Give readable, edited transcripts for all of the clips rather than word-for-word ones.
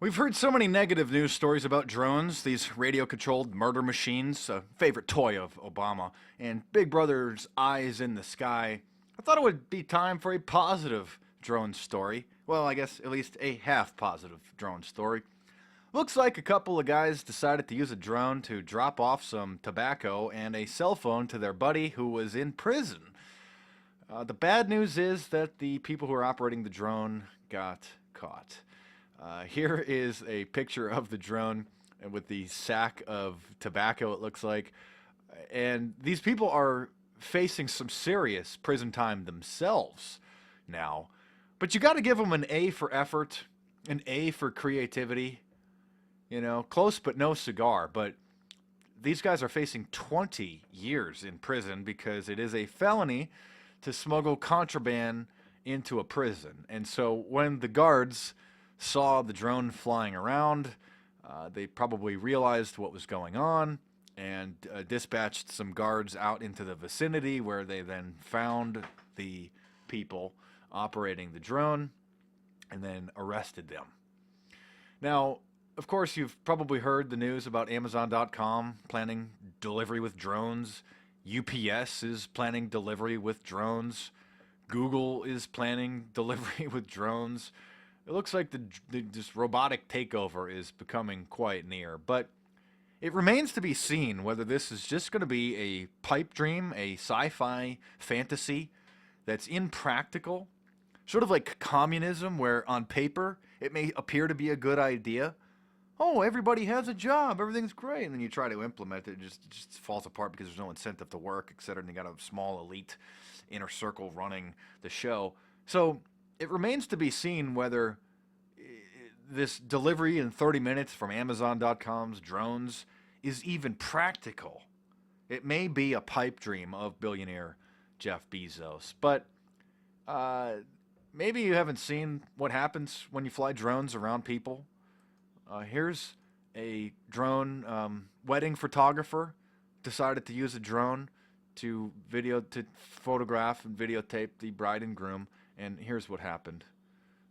We've heard so many negative news stories about drones, these radio controlled murder machines, a favorite toy of Obama, and Big Brother's eyes in the sky. I thought it would be time for a positive drone story. Well, I guess at least a half positive drone story. Looks like a couple of guys decided to use a drone to drop off some tobacco and a cell phone to their buddy who was in prison. The bad news is that the people who are operating the drone got caught. Here is a picture of the drone with the sack of tobacco, it looks like. And these people are facing some serious prison time themselves now. But you got to give them an A for effort, an A for creativity. You know, close but no cigar. But these guys are facing 20 years in prison because it is a felony to smuggle contraband into a prison. And so when the guards saw the drone flying around, they probably realized what was going on and dispatched some guards out into the vicinity where they then found the people operating the drone and then arrested them. Now, of course, you've probably heard the news about Amazon.com planning delivery with drones. UPS is planning delivery with drones. Google is planning delivery with drones. It looks like this robotic takeover is becoming quite near, but it remains to be seen whether this is just going to be a pipe dream, a sci-fi fantasy that's impractical, sort of like communism, where on paper it may appear to be a good idea. Oh, everybody has a job, everything's great, and then you try to implement it, it just falls apart because there's no incentive to work, etc., and you got a small elite inner circle running the show. So it remains to be seen whether this delivery in 30 minutes from Amazon.com's drones is even practical. It may be a pipe dream of billionaire Jeff Bezos, but maybe you haven't seen what happens when you fly drones around people. Here's a drone wedding photographer decided to use a drone to photograph and videotape the bride and groom. And here's what happened.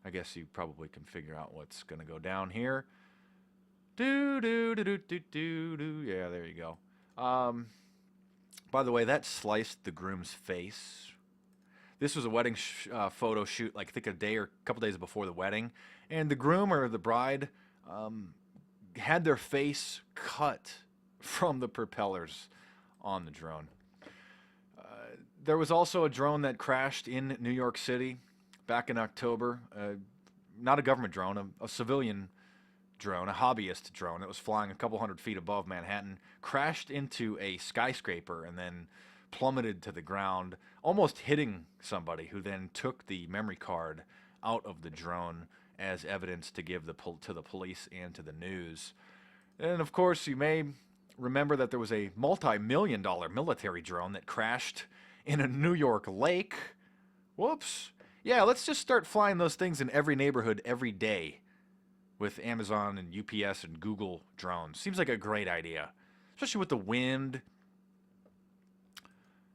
I guess you probably can figure out what's going to go down here. Do do do do do do do. Yeah, there you go. By the way, that sliced the groom's face. This was a wedding photo shoot, like I think a day or a couple days before the wedding, and the groom or the bride had their face cut from the propellers on the drone. There was also a drone that crashed in New York City back in October. Not a government drone, a civilian drone, a hobbyist drone that was flying a couple hundred feet above Manhattan, crashed into a skyscraper and then plummeted to the ground, almost hitting somebody who then took the memory card out of the drone as evidence to give to the police and to the news. And of course, you may remember that there was a multi-million-dollar military drone that crashed in a New York lake. Whoops. Yeah, let's just start flying those things in every neighborhood every day with Amazon and UPS and Google drones. Seems like a great idea, especially with the wind.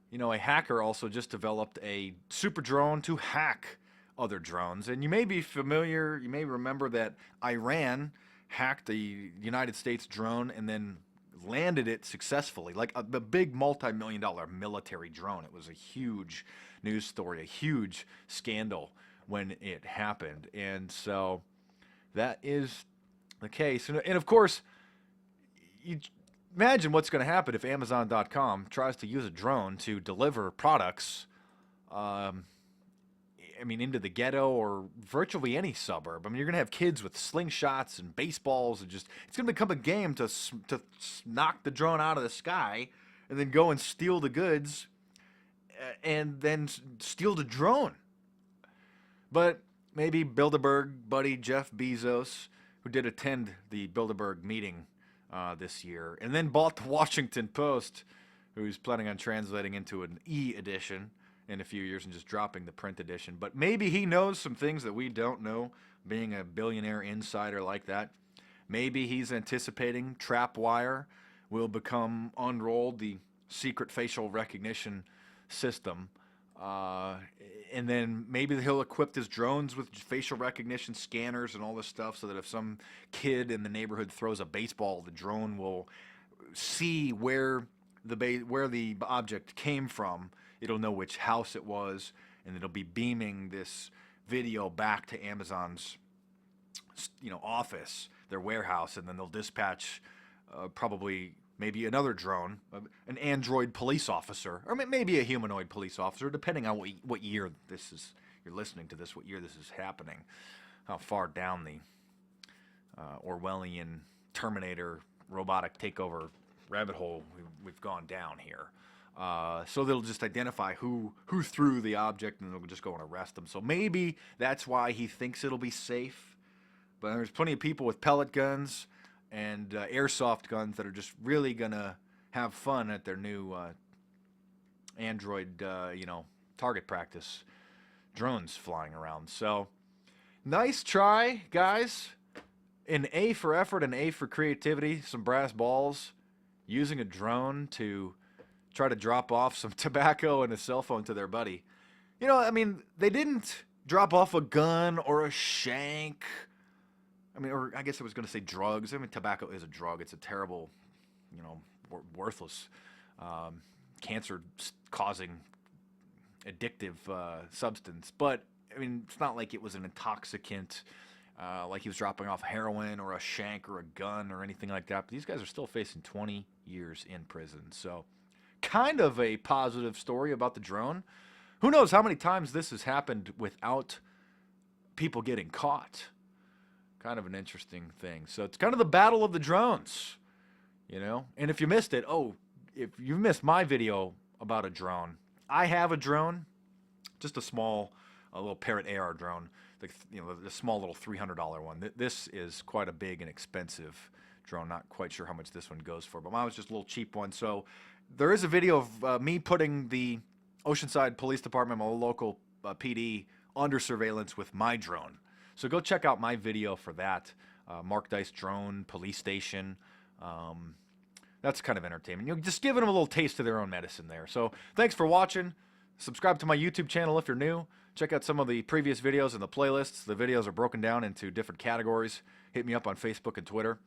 You know, a hacker also just developed a super drone to hack other drones. And you may be familiar, you may remember that Iran hacked the United States drone and then landed it successfully, like a big multi-million-dollar military drone. It was a huge news story, a huge scandal when it happened. And so that is the case. And of course, you imagine what's going to happen if Amazon.com tries to use a drone to deliver products, into the ghetto or virtually any suburb. I mean, you're going to have kids with slingshots and baseballs, and it's going to become a game to knock the drone out of the sky and then go and steal the goods and then steal the drone. But maybe Bilderberg buddy Jeff Bezos, who did attend the Bilderberg meeting this year, and then bought the Washington Post, who's planning on translating into an e-edition in a few years and just dropping the print edition. But maybe he knows some things that we don't know, being a billionaire insider like that. Maybe he's anticipating Trapwire will become unrolled, the secret facial recognition system Uh, and then maybe he'll equip his drones with facial recognition scanners and all this stuff, so that if some kid in the neighborhood throws a baseball, the drone will see where where the object came from. It'll know which house it was, and it'll be beaming this video back to Amazon's, office, their warehouse, and then they'll dispatch probably maybe another drone, an android police officer, or maybe a humanoid police officer, depending on what year this is. You're listening to this, what year this is happening, how far down the Orwellian Terminator robotic takeover rabbit hole we've gone down here. So they'll just identify who threw the object, and they'll just go and arrest them. So maybe that's why he thinks it'll be safe. But there's plenty of people with pellet guns and airsoft guns that are just really gonna have fun at their new Android, target practice drones flying around. So nice try, guys. An A for effort, an A for creativity, some brass balls, using a drone to try to drop off some tobacco and a cell phone to their buddy. They didn't drop off a gun or a shank. Or I guess I was going to say drugs. Tobacco is a drug. It's a terrible, worthless, cancer-causing, addictive substance. But, it's not like it was an intoxicant, like he was dropping off heroin or a shank or a gun or anything like that. But these guys are still facing 20 years in prison. So, kind of a positive story about the drone. Who knows how many times this has happened without people getting caught. Kind of an interesting thing. So it's kind of the battle of the drones, And if you missed it, if you missed my video about a drone, I have a drone, just a little Parrot AR drone, the small little $300 one. This is quite a big and expensive drone. Not quite sure how much this one goes for, but mine was just a little cheap one. So there is a video of me putting the Oceanside Police Department, my local PD, under surveillance with my drone. So go check out my video for that. Mark Dice Drone Police Station. That's kind of entertainment. Just giving them a little taste of their own medicine there. So thanks for watching. Subscribe to my YouTube channel if you're new. Check out some of the previous videos in the playlists. The videos are broken down into different categories. Hit me up on Facebook and Twitter.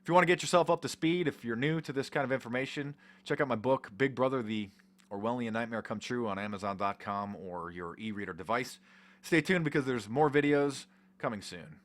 If you want to get yourself up to speed, if you're new to this kind of information, check out my book, Big Brother, The Orwellian Nightmare Come True, on Amazon.com or your e-reader device. Stay tuned because there's more videos coming soon.